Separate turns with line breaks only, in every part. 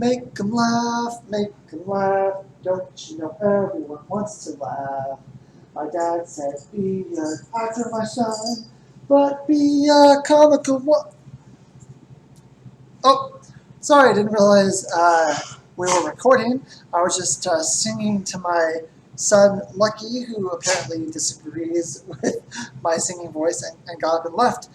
Make 'em laugh, make 'em laugh. Don't you know everyone wants to laugh? My dad said, be an actor, my son, but be a comical one. Oh, sorry, I didn't realize we were recording. I was just singing to my son, Lucky, who apparently disagrees with my singing voice and got up and left.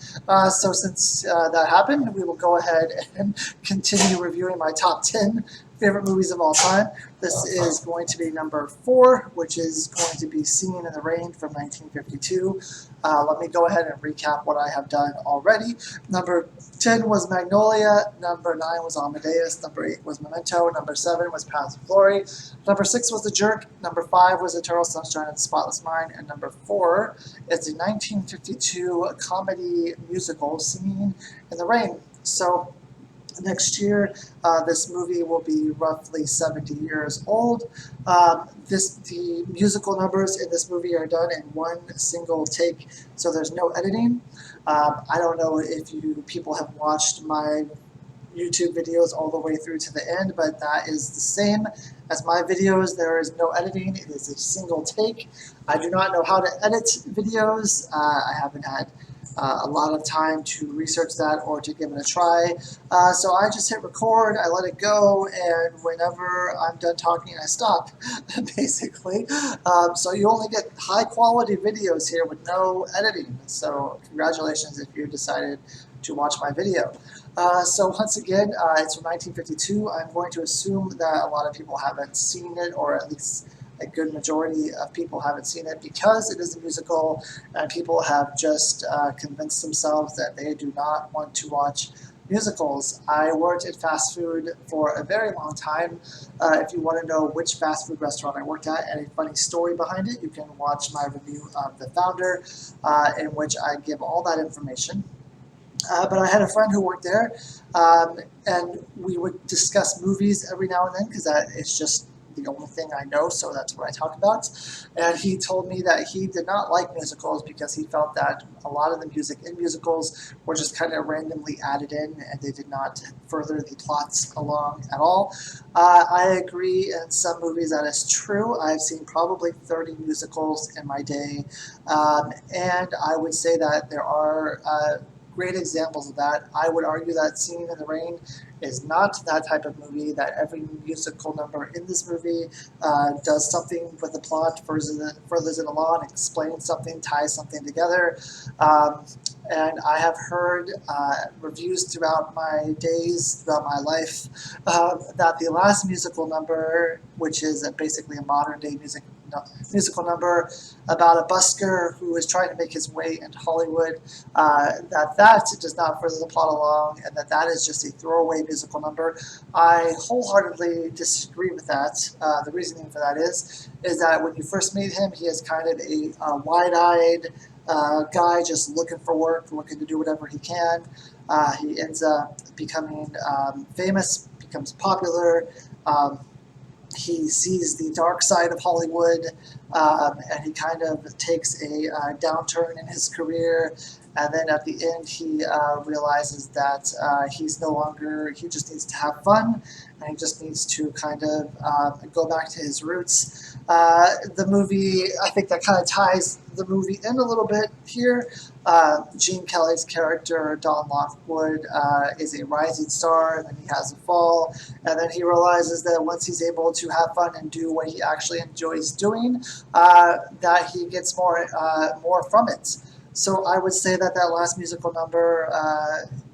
So since that happened, we will go ahead and continue reviewing my top 10 favorite movies of all time. This is going to be number 4, which is going to be Singin' in the Rain from 1952. Let me go ahead and recap what I have done already. Number 10 was Magnolia, number 9 was Amadeus, number 8 was Memento, number 7 was Paths of Glory, number 6 was The Jerk, number 5 was Eternal Sunshine of the Spotless Mind, and number 4 is the 1952 comedy musical Singin' in the Rain. So next year, this movie will be roughly 70 years old. The musical numbers in this movie are done in one single take, so there's no editing. I don't know if you people have watched my YouTube videos all the way through to the end, but that is the same as my videos. There is no editing. It is a single take. I do not know how to edit videos. I haven't had a lot of time to research that or to give it a try. So I just hit record, I let it go, and whenever I'm done talking, I stop, basically. So you only get high quality videos here with no editing. So congratulations if you decided to watch my video. So once again, it's from 1952. I'm going to assume that a lot of people haven't seen it, or at least a good majority of people haven't seen it because it is a musical and people have just convinced themselves that they do not want to watch musicals. I worked at fast food for a very long time. If you want to know which fast food restaurant I worked at and a funny story behind it, you can watch my review of The Founder, in which I give all that information. But I had a friend who worked there, and we would discuss movies every now and then because that is just the only thing I know, so that's what I talk about. And he told me that he did not like musicals because he felt that a lot of the music in musicals were just kind of randomly added in and they did not further the plots along at all. I agree in some movies that is true. I've seen probably 30 musicals in my day, and I would say that there are great examples of that. I would argue that Singin' in the Rain is not that type of movie, that every musical number in this movie does something with the plot, furthers it along, explains something, ties something together. And I have heard reviews throughout my days, throughout my life, that the last musical number, which is basically a modern day musical number about a busker who is trying to make his way into Hollywood, that does not further the plot along, and that is just a throwaway musical number. I wholeheartedly disagree with that. The reasoning for that is that when you first meet him, he is kind of a wide-eyed guy just looking for work, looking to do whatever he can. He ends up becoming famous, becomes popular. He sees the dark side of Hollywood, and he kind of takes a downturn in his career. And then at the end, he realizes that he's no longer, he just needs to have fun, and he just needs to kind of go back to his roots. The movie, I think that kind of ties the movie in a little bit here. Gene Kelly's character, Don Lockwood, is a rising star, and then he has a fall, and then he realizes that once he's able to have fun and do what he actually enjoys doing, that he gets more from it. So I would say that last musical number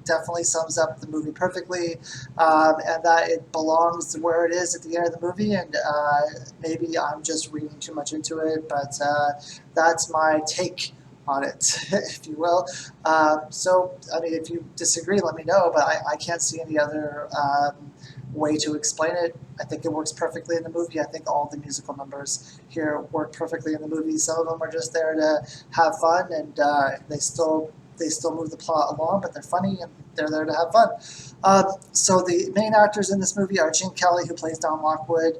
definitely sums up the movie perfectly, and that it belongs where it is at the end of the movie, and maybe I'm just reading too much into it, but that's my take on it, if you will. So, I mean, if you disagree, let me know, but I can't see any other way to explain it. I think it works perfectly in the movie. I think all the musical numbers here work perfectly in the movie. Some of them are just there to have fun, and they still move the plot along, but they're funny and they're there to have fun. So the main actors in this movie are Gene Kelly, who plays Don Lockwood,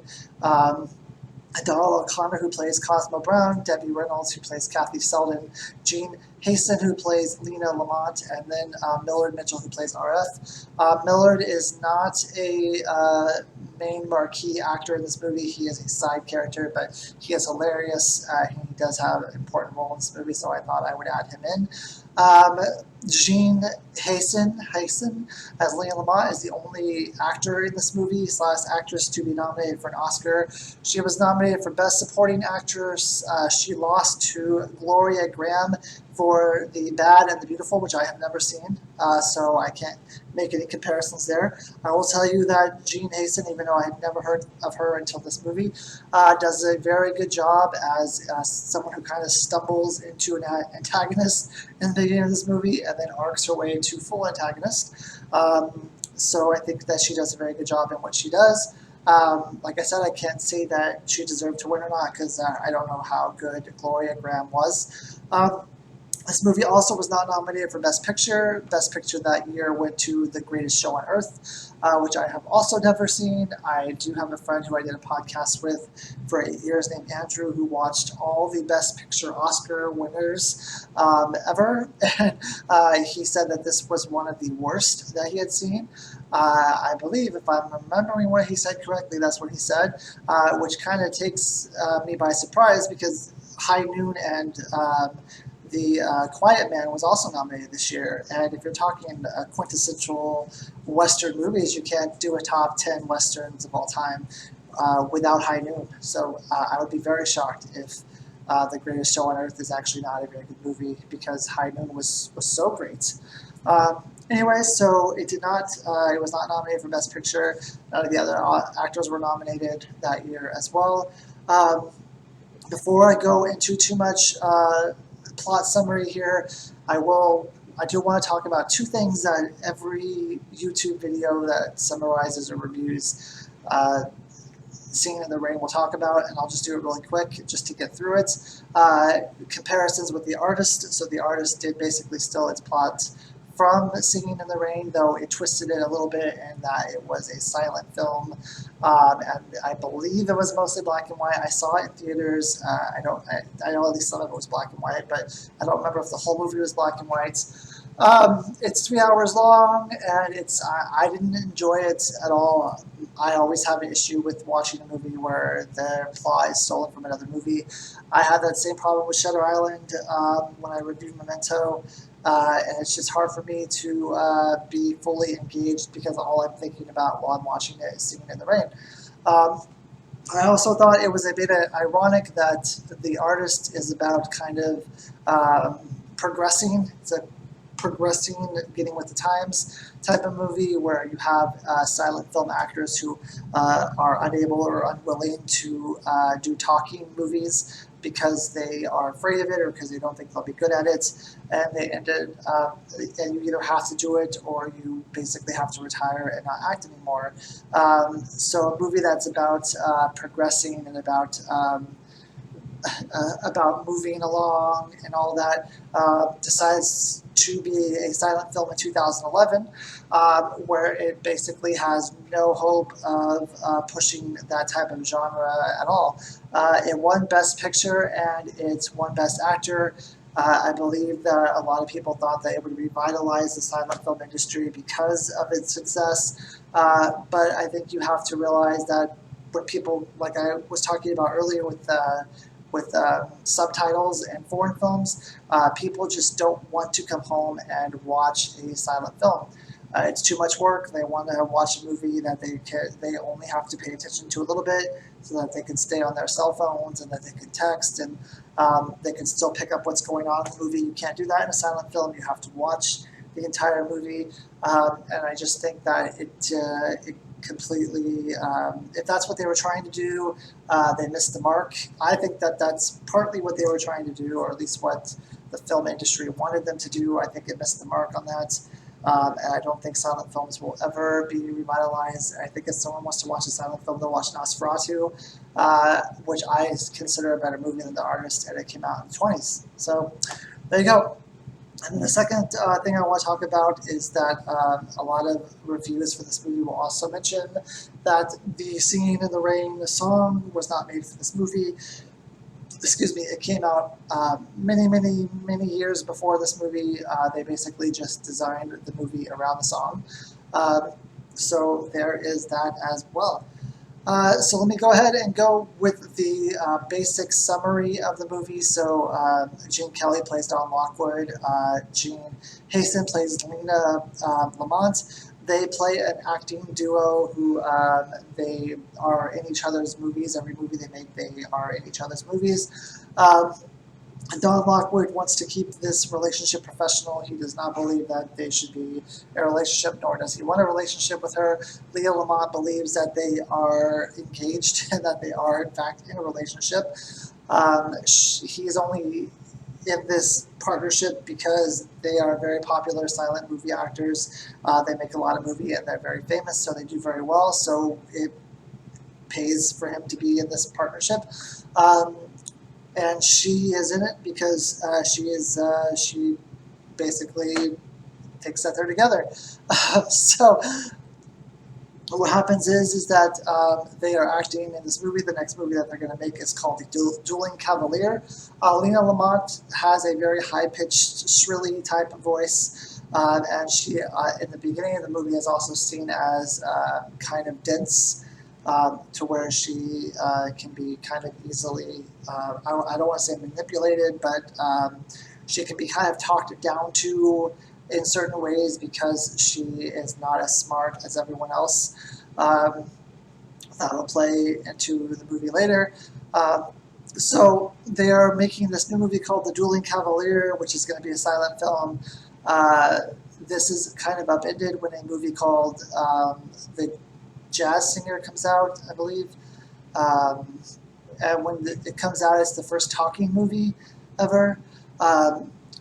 Adele O'Connor, who plays Cosmo Brown, Debbie Reynolds, who plays Kathy Sheldon, Gene Hasen, who plays Lina Lamont, and then Millard Mitchell, who plays RF. Millard is not a main marquee actor in this movie. He is a side character, but he is hilarious. He does have an important role in this movie, so I thought I would add him in. Gene Hasen as Lina Lamont is the only actor in this movie / actress to be nominated for an Oscar. She was nominated for Best Supporting Actress. She lost to Gloria Graham for The Bad and the Beautiful, which I have never seen, so I can't make any comparisons there. I will tell you that Gene Hasen, even though I had never heard of her until this movie, does a very good job as someone who kind of stumbles into an antagonist in the beginning of this movie and then arcs her way to full antagonist. So I think that she does a very good job in what she does. Like I said, I can't say that she deserved to win or not because I don't know how good Gloria Graham was. This movie also was not nominated for Best Picture. Best Picture that year went to The Greatest Show on Earth, which I have also never seen. I do have a friend who I did a podcast with for 8 years named Andrew, who watched all the Best Picture Oscar winners ever. And he said that this was one of the worst that he had seen. I believe, if I'm remembering what he said correctly, that's what he said, which kind of takes me by surprise because High Noon and The Quiet Man was also nominated this year, and if you're talking quintessential Western movies, you can't do a top 10 Westerns of all time without High Noon. So I would be very shocked if The Greatest Show on Earth is actually not a very good movie because High Noon was so great. Anyway, so it was not nominated for Best Picture. None of the other actors were nominated that year as well. Before I go into too much plot summary here, I do want to talk about two things that every YouTube video that summarizes or reviews Singin in the Rain will talk about, and I'll just do it really quick just to get through it. Comparisons with the artist. So the artist did basically steal its plot from Singin in the Rain, though it twisted it a little bit in that it was a silent film, and I believe it was mostly black and white. I saw it in theaters. I know at least some of it was black and white, but I don't remember if the whole movie was black and white. It's 3 hours long, and I didn't enjoy it at all. I always have an issue with watching a movie where the plot is stolen from another movie. I had that same problem with Shutter Island when I reviewed Memento. And it's just hard for me to be fully engaged because all I'm thinking about while I'm watching it is Singin in the Rain. I also thought it was a bit ironic that the artist is about kind of progressing. It's a progressing, getting with the times type of movie where you have silent film actors who are unable or unwilling to do talking movies because they are afraid of it or because they don't think they'll be good at it, and and you either have to do it or you basically have to retire and not act anymore. So a movie that's about progressing and about moving along and all that decides to be a silent film in 2011, where it basically has no hope of pushing that type of genre at all. It won Best Picture and it's won Best Actor. I believe that a lot of people thought that it would revitalize the silent film industry because of its success, but I think you have to realize that when people, like I was talking about earlier with subtitles and foreign films, people just don't want to come home and watch a silent film. It's too much work. They want to watch a movie that they only have to pay attention to a little bit so that they can stay on their cell phones and that they can text and they can still pick up what's going on in the movie. You can't do that in a silent film. You have to watch the entire movie, and I just think that it completely, if that's what they were trying to do, they missed the mark. I think that that's partly what they were trying to do, or at least what the film industry wanted them to do. I think it missed the mark on that. And I don't think silent films will ever be revitalized. I think if someone wants to watch a silent film, they'll watch Nosferatu, which I consider a better movie than The Artist, and it came out in the 20s. So there you go. And then the second thing I want to talk about is that a lot of reviews for this movie will also mention that the Singing in the Rain song was not made for this movie. Excuse me, it came out many years before this movie. They basically just designed the movie around the song. Um, so there is that as well. So let me go ahead and go with the basic summary of the movie. So Gene Kelly plays Don Lockwood. Gene Hasen plays Lina Lamont. They play an acting duo who they are in each other's movies. Every movie they make, they are in each other's movies. Don Lockwood wants to keep this relationship professional. He does not believe that they should be in a relationship, nor does he want a relationship with her. Lina Lamont believes that they are engaged and that they are, in fact, in a relationship. He is only in this partnership because they are very popular silent movie actors. They make a lot of movie and they're very famous, so they do very well. So it pays for him to be in this partnership. And she is in it because she basically thinks that they're together. So what happens is that they are acting in this movie. The next movie that they're going to make is called The Dueling Cavalier. Lina Lamont has a very high-pitched, shrilly type of voice, and she, in the beginning of the movie, is also seen as kind of dense, to where she can be kind of easily, I don't want to say manipulated, but she can be kind of talked down to in certain ways because she is not as smart as everyone else. That'll play into the movie later. So they are making this new movie called The Dueling Cavalier, which is going to be a silent film. This is kind of upended when a movie called The Jazz Singer comes out, I believe. And when it comes out, it's the first talking movie ever.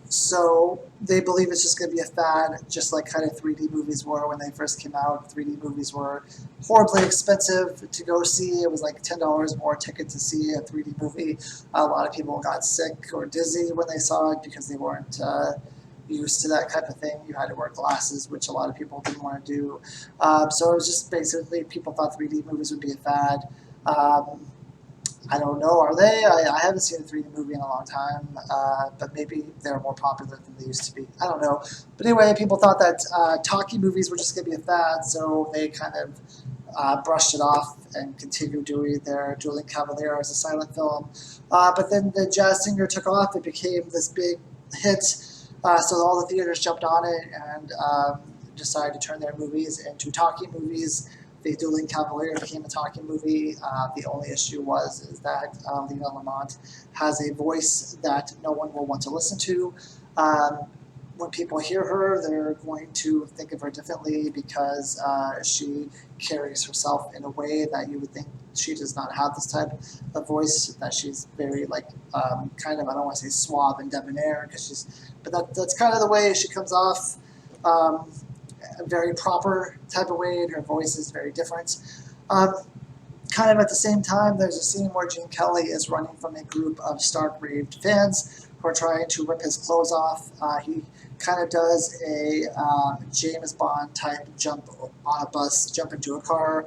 So they believe it's just going to be a fad, just like kind of 3D movies were when they first came out. 3D movies were horribly expensive to go see. It was like $10 more a ticket to see a 3D movie. A lot of people got sick or dizzy when they saw it because they weren't used to that type of thing. You had to wear glasses, which a lot of people didn't want to do. So it was just basically people thought 3D movies would be a fad. I don't know, are they? I haven't seen a 3D movie in a long time, but maybe they're more popular than they used to be. I don't know. But anyway, people thought that talkie movies were just going to be a fad, so they kind of brushed it off and continued doing their Dueling Cavalier as a silent film. But then The Jazz Singer took off. It became this big hit, so all the theaters jumped on it and decided to turn their movies into talkie movies. The Dueling Cavalier became a talking movie. The only issue is that Lina Lamont has a voice that no one will want to listen to. When people hear her, they're going to think of her differently because she carries herself in a way that you would think she does not have this type of voice, that she's very kind of, I don't want to say suave and debonair, but that's kind of the way she comes off. A very proper type of way, and her voice is very different. Kind of at the same time, there's a scene where Gene Kelly is running from a group of stark-raved fans who are trying to rip his clothes off. He kind of does a James Bond type jump on a bus, jump into a car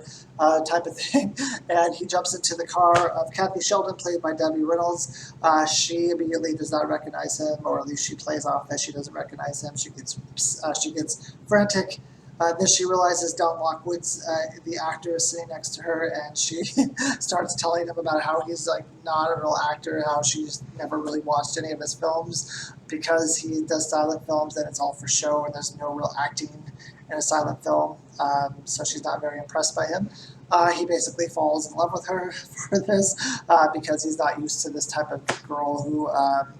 type of thing, and he jumps into the car of Kathy Sheldon, played by Debbie Renolds. She immediately does not recognize him, or at least she plays off that she doesn't recognize him. She gets frantic. Then she realizes Don Lockwood's the actor is sitting next to her, and she starts telling him about how he's not a real actor, how she's never really watched any of his films because he does silent films and it's all for show and there's no real acting in a silent film. So she's not very impressed by him. He basically falls in love with her for this because he's not used to this type of girl who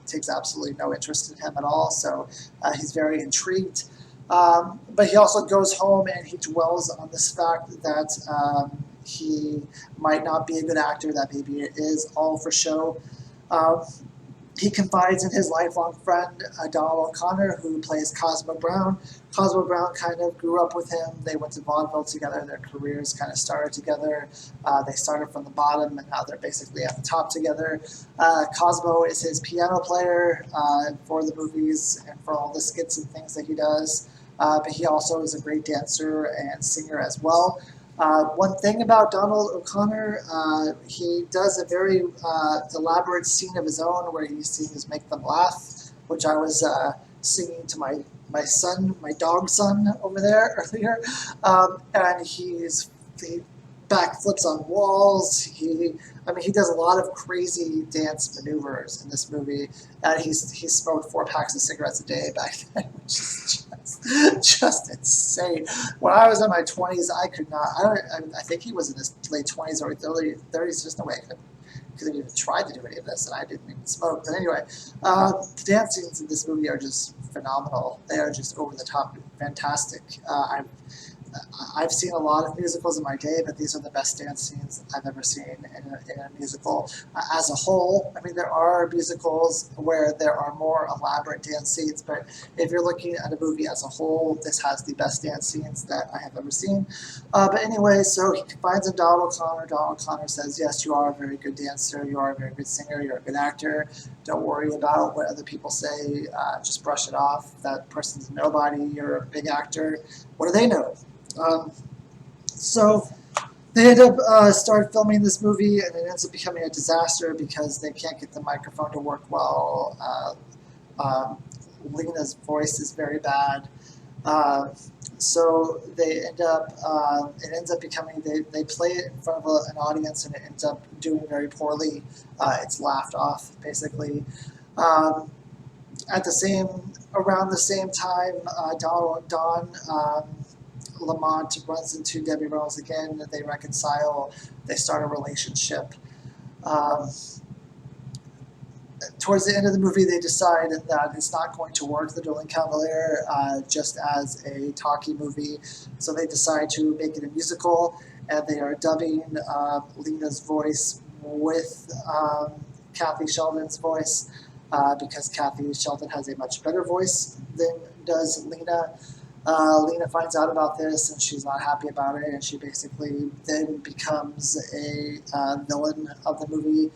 takes absolutely no interest in him at all. So he's very intrigued. But he also goes home and he dwells on this fact that he might not be a good actor, that maybe it is all for show. He confides in his lifelong friend, Donald O'Connor, who plays Cosmo Brown. Cosmo Brown kind of grew up with him. They went to vaudeville together. Their careers kind of started together. They started from the bottom, and now they're basically at the top together. Cosmo is his piano player for the movies and for all the skits and things that he does. But he also is a great dancer and singer as well. One thing about Donald O'Connor, he does a very elaborate scene of his own where he sings "Make Them Laugh," which I was singing to my son, my dog son over there earlier, and he backflips on walls. He does a lot of crazy dance maneuvers in this movie, and he smoked 4 packs of cigarettes a day back then, which is just insane. When I was in my 20s, I could not. I think he was in his late 20s or 30s. There's just no way I could have even tried to do any of this, and I didn't even smoke. But anyway, the dance scenes in this movie are just phenomenal. They are just over the top, fantastic. I've seen a lot of musicals in my day, but these are the best dance scenes I've ever seen in a musical. As a whole, I mean, there are musicals where there are more elaborate dance scenes, but if you're looking at a movie as a whole, this has the best dance scenes that I have ever seen. But anyway, so he finds a Donald O'Connor. Donald O'Connor says, yes, you are a very good dancer, you are a very good singer, you're a good actor. Don't worry about what other people say, just brush it off. That person's a nobody, you're a big actor. What do they know? So they end up start filming this movie, and it ends up becoming a disaster because they can't get the microphone to work well. Lina's voice is very bad. So they end up, it ends up becoming, they play it in front of an audience, and it ends up doing very poorly. It's laughed off, basically. Around the same time, Don Lamont runs into Debbie Reynolds again. They reconcile. They start a relationship. Towards the end of the movie, they decide that it's not going to work, The Dueling Cavalier, just as a talkie movie. So they decide to make it a musical, and they are dubbing Lina's voice with Kathy Sheldon's voice, because Kathy Sheldon has a much better voice than does Lina. Lina finds out about this, and she's not happy about it, and she basically then becomes a villain of the movie.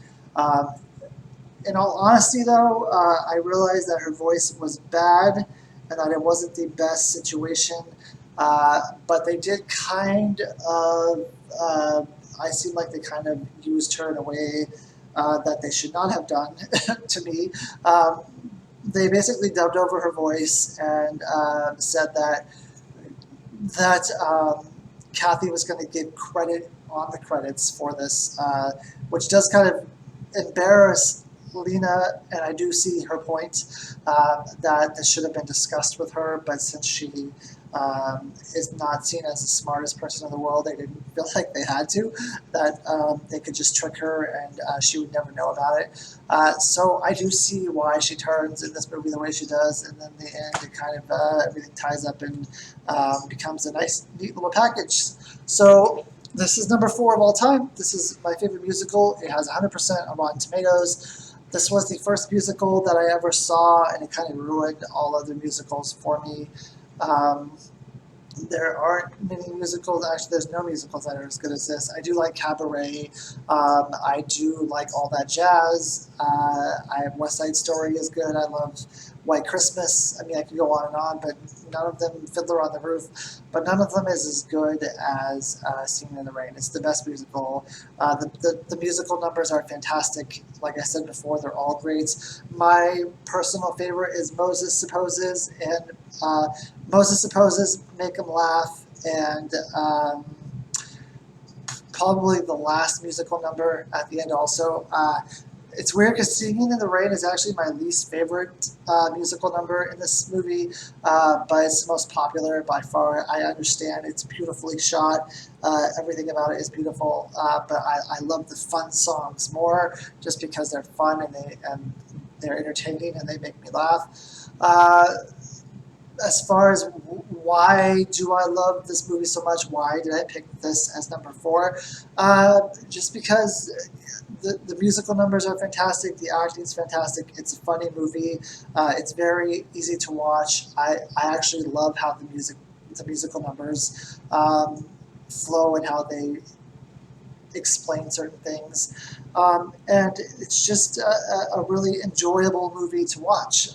In all honesty, though, I realized that her voice was bad and that it wasn't the best situation, but they did kind of, I seem like they kind of used her in a way that they should not have done to me. They basically dubbed over her voice and said that Kathy was going to give credit on the credits for this, which does kind of embarrass Lina, and I do see her point that this should have been discussed with her, but since she is not seen as the smartest person in the world, they didn't feel like they had to, that they could just trick her and she would never know about it. So I do see why she turns in this movie the way she does, and then in the end it kind of everything ties up and becomes a nice, neat little package. So this is number 4 of all time. This is my favorite musical. It has 100% on Rotten Tomatoes. This was the first musical that I ever saw, and it kind of ruined all other musicals for me. There aren't many musicals, actually there's no musicals that are as good as this. I do like Cabaret, I do like All That Jazz, West Side Story is good, I love White Christmas, I mean I could go on, but none of them, Fiddler on the Roof, but none of them is as good as Singin' in the Rain. It's the best musical. The musical numbers are fantastic. Like I said before, they're all great. My personal favorite is Moses Supposes, and Moses Supposes, Make 'Em Laugh, and probably the last musical number at the end also. It's weird because Singin' in the Rain is actually my least favorite musical number in this movie, but it's the most popular by far. I understand it's beautifully shot. Everything about it is beautiful, but I love the fun songs more just because they're fun and they're entertaining and they make me laugh. As far as why do I love this movie so much, why did I pick this as number 4? Just because the musical numbers are fantastic. The acting is fantastic. It's a funny movie. It's very easy to watch. I actually love how the musical numbers flow and how they explain certain things. And it's just a really enjoyable movie to watch.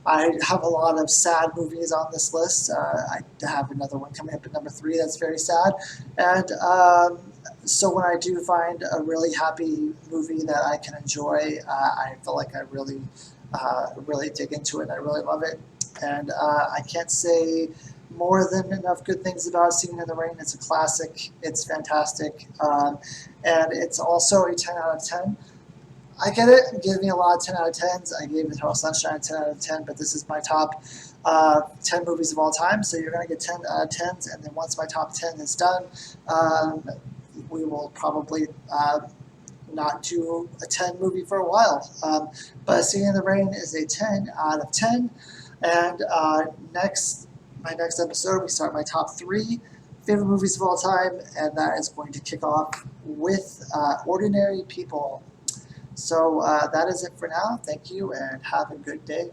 I have a lot of sad movies on this list. I have another one coming up at number 3 that's very sad. And so when I do find a really happy movie that I can enjoy, I feel like I really dig into it and I really love it. And I can't say more than enough good things about Singin' in the Rain. It's a classic. It's fantastic. And it's also a 10 out of 10. I get it. Give me a lot of 10 out of 10s. I gave Eternal Sunshine a 10 out of 10, but this is my top 10 movies of all time. So you're going to get 10 out of 10s, and then once my top 10 is done, we will probably not do a 10 movie for a while. But Singin' in the Rain is a 10 out of 10. And my next episode, we start my top 3 favorite movies of all time, and that is going to kick off with Ordinary People. So that is it for now. Thank you, and have a good day.